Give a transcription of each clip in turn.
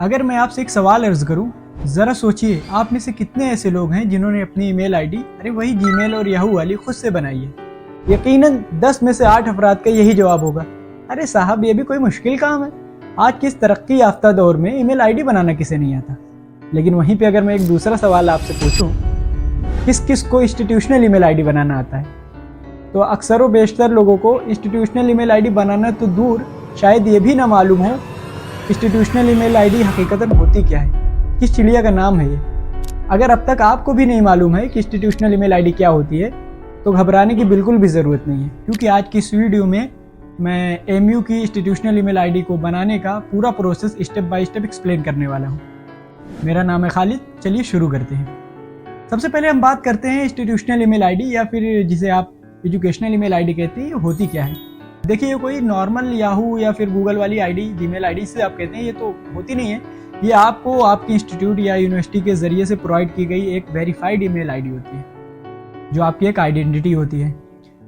अगर मैं आपसे एक सवाल अर्ज करूं, ज़रा सोचिए आप में से कितने ऐसे लोग हैं जिन्होंने अपनी ईमेल आईडी अरे वही जीमेल और याहू वाली खुद से बनाई है। यकीनन 10 में से 8 अफराद का यही जवाब होगा, अरे साहब ये भी कोई मुश्किल काम है। आज के इस तरक्की याफ्ता दौर में ईमेल आईडी बनाना किसे नहीं आता। लेकिन वहीं पे अगर मैं एक दूसरा सवाल आपसे पूछूं, किस किस को इंस्टीट्यूशनल ईमेल आईडी बनाना आता है, तो अक्सर व बेशतर लोगों को इंस्टीट्यूशनल ईमेल आईडी बनाना तो दूर, शायद ये भी ना मालूम हो इंस्टीट्यूशनल ईमेल आईडी हकीकतन होती क्या है, किस चिड़िया का नाम है ये। अगर अब तक आपको भी नहीं मालूम है कि इंस्टीट्यूशनल ईमेल आईडी क्या होती है, तो घबराने की बिल्कुल भी ज़रूरत नहीं है, क्योंकि आज की इस वीडियो में मैं एमयू की इंस्टीट्यूशनल ईमेल आईडी को बनाने का पूरा process step by step explain करने वाला हूँ। मेरा नाम है खालिद, चलिए शुरू करते हैं। सबसे पहले हम बात करते हैं इंस्टीट्यूशनल ईमेल आईडी या फिर जिसे आप एजुकेशनल ईमेल आईडी कहते हैं, ये होती क्या है। देखिए, ये कोई नॉर्मल याहू या फिर गूगल वाली आईडी, जीमेल आईडी से आप कहते हैं, ये तो होती नहीं है। ये आपको आपके इंस्टीट्यूट या यूनिवर्सिटी के ज़रिए से प्रोवाइड की गई एक वेरीफाइड ईमेल आईडी होती है, जो आपकी एक आइडेंटिटी होती है।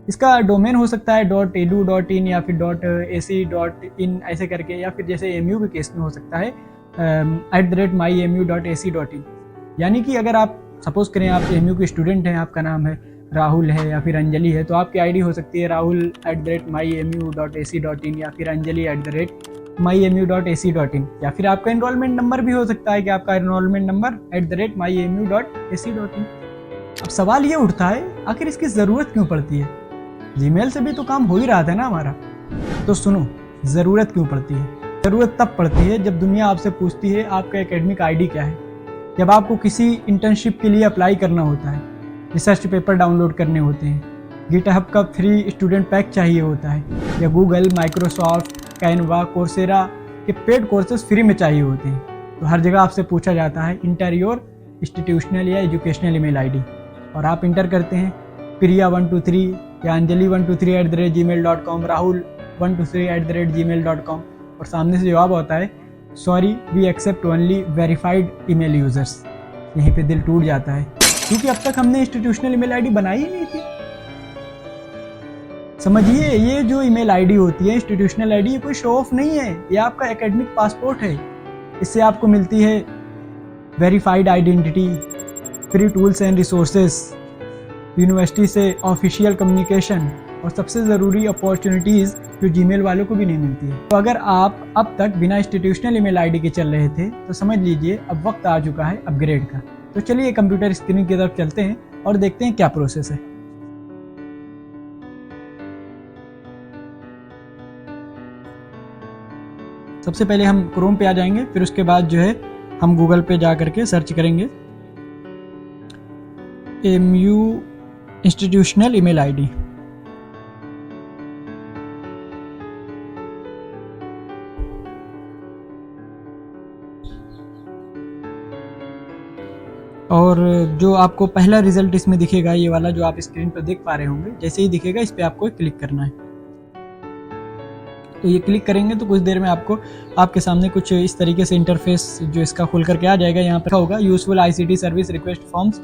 इसका डोमेन हो सकता है .edu.in या फिर .ac.in ऐसे करके, या फिर जैसे एमयू के केस में हो सकता है @myemu.ac.in। यानी कि अगर आप सपोज करें आप एमयू के स्टूडेंट हैं, आपका नाम है राहुल है या फिर अंजलि है, तो आपकी आईडी हो सकती है rahul@myemu.ac.in या फिर anjali@myemu.ac.in, या फिर आपका एनरोलमेंट नंबर भी हो सकता है कि आपका एनरोलमेंट नंबर @myemu.ac.in। अब सवाल ये उठता है, आखिर इसकी ज़रूरत क्यों पड़ती है? जीमेल से भी तो काम हो ही रहा था ना हमारा। तो सुनो, ज़रूरत क्यों पड़ती है? ज़रूरत तब पड़ती है जब दुनिया आपसे पूछती है आपका एकेडमिक आईडी क्या है, जब आपको किसी इंटर्नशिप के लिए अप्लाई करना होता है, रिसर्च पेपर डाउनलोड करने होते हैं, गिटहब का फ्री स्टूडेंट पैक चाहिए होता है, या गूगल, माइक्रोसॉफ्ट, कैनवा, कोर्सेरा के पेड कोर्सेज फ्री में चाहिए होते हैं। तो हर जगह आपसे पूछा जाता है इंटर योर इंस्टीट्यूशनल या एजुकेशनल ईमेल आईडी, और आप इंटर करते हैं प्रिया123 या anjali123@gmail.com, rahul123@gmail.com, और सामने से जवाब होता है sorry we accept only verified email users. यहीं पे दिल टूट जाता है, क्योंकि अब तक हमने इंस्टीट्यूशनल ईमेल आईडी बनाई ही नहीं थी। समझिए, ये जो ईमेल आईडी होती है इंस्टीट्यूशनल आईडी, ये कोई शो ऑफ नहीं है, ये आपका एकेडमिक पासपोर्ट है। इससे आपको मिलती है verified identity, free tools and resources, university से ऑफिशियल कम्युनिकेशन, और सबसे ज़रूरी अपॉर्चुनिटीज़ जो जीमेल वालों को भी नहीं मिलती है। तो अगर आप अब तक बिना इंस्टीट्यूशनल ईमेल आईडी के चल रहे थे, तो समझ लीजिए अब वक्त आ चुका है अपग्रेड का। तो चलिए कंप्यूटर स्क्रीन की तरफ चलते हैं और देखते हैं क्या प्रोसेस है। सबसे पहले हम क्रोम पे आ जाएंगे, फिर उसके बाद जो है हम गूगल पे जा करके सर्च करेंगे एमयू इंस्टीट्यूशनल ईमेल आईडी। और जो आपको पहला रिजल्ट इसमें दिखेगा, ये वाला जो आप स्क्रीन पर देख पा रहे होंगे, जैसे ही दिखेगा इस पे आपको क्लिक करना है। तो ये क्लिक करेंगे तो कुछ देर में आपको आपके सामने कुछ इस तरीके से इंटरफेस जो इसका खुल करके आ जाएगा। यहाँ पर लिखा होगा useful ICT service request forms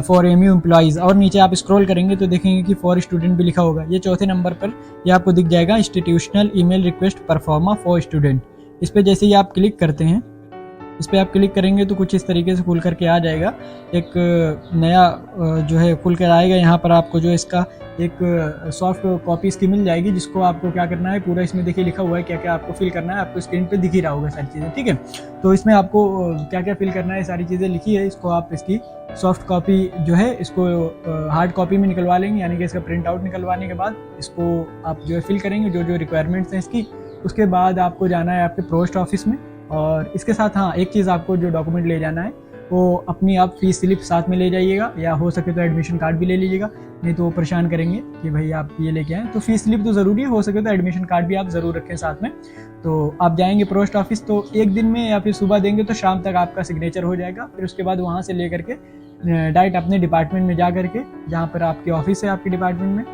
for MU employees, और नीचे आप स्क्रॉल करेंगे तो देखेंगे कि फॉर स्टूडेंट भी लिखा होगा। ये चौथे नंबर पर ये आपको दिख जाएगा institutional email request pro forma for student. इस पर जैसे ही आप क्लिक करते हैं, इस पर आप क्लिक करेंगे तो कुछ इस तरीके से खुल करके आ जाएगा। एक नया जो है खुल कर आएगा। यहाँ पर आपको जो इसका एक सॉफ्ट कॉपी इसकी मिल जाएगी, जिसको आपको क्या करना है, पूरा इसमें देखिए लिखा हुआ है क्या क्या आपको फिल करना है, आपको स्क्रीन पे दिख ही रहा होगा सारी चीज़ें, ठीक है। तो इसमें आपको क्या क्या फिल करना है सारी चीज़ें लिखी है। इसको आप इसकी सॉफ्ट कॉपी जो है इसको हार्ड कॉपी में निकलवा लेंगे, यानी कि इसका प्रिंट आउट निकलवाने के बाद इसको आप जो है फिल करेंगे जो जो रिक्वायरमेंट्स हैं इसकी। उसके बाद आपको जाना है आपके पोस्ट ऑफिस में, और इसके साथ हाँ एक चीज़ आपको जो डॉक्यूमेंट ले जाना है वो अपनी आप फीस स्लिप साथ में ले जाइएगा, या हो सके तो एडमिशन कार्ड भी ले लीजिएगा, नहीं तो वो परेशान करेंगे कि भाई आप ये लेके आएँ। तो फीस स्लिप तो ज़रूरी है, हो सके तो एडमिशन कार्ड भी आप ज़रूर रखें साथ में। तो आप जाएंगे पोस्ट ऑफिस, तो एक दिन में या फिर सुबह देंगे तो शाम तक आपका सिग्नेचर हो जाएगा। फिर उसके बाद वहाँ से ले करके डायरेक्ट अपने डिपार्टमेंट में जा करके, जहाँ पर आपकी ऑफिस है आपके डिपार्टमेंट में,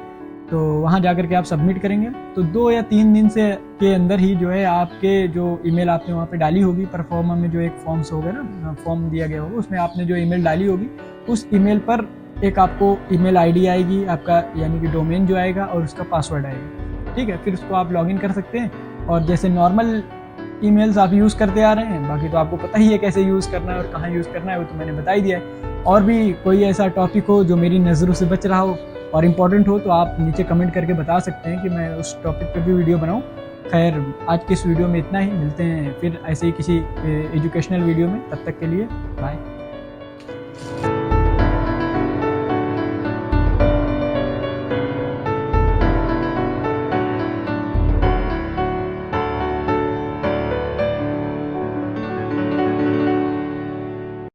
तो वहाँ जा करके आप सबमिट करेंगे। तो 2 या 3 दिन से के अंदर ही जो है आपके जो ईमेल आपने वहाँ पे डाली होगी, परफॉर्मा में जो एक फॉर्म्स होगा ना, फॉर्म दिया गया होगा, उसमें आपने जो ईमेल डाली होगी, उस ईमेल पर एक आपको ईमेल आईडी आएगी आपका, यानी कि डोमेन जो आएगा और उसका पासवर्ड आएगा, ठीक है। फिर उसको आप लॉगिन कर सकते हैं, और जैसे नॉर्मल ईमेल्स आप यूज़ करते आ रहे हैं, बाकी तो आपको पता ही है कैसे यूज़ करना है और कहाँ यूज़ करना है, वो तो मैंने बता ही दिया है। और भी कोई ऐसा टॉपिक हो जो मेरी नज़रों से बच रहा हो और इम्पोर्टेंट हो तो आप नीचे कमेंट करके बता सकते हैं कि मैं उस टॉपिक पर भी वीडियो बनाऊँ। खैर आज के इस वीडियो में इतना ही, मिलते हैं फिर ऐसे ही किसी एजुकेशनल वीडियो में, तब तक के लिए बाय।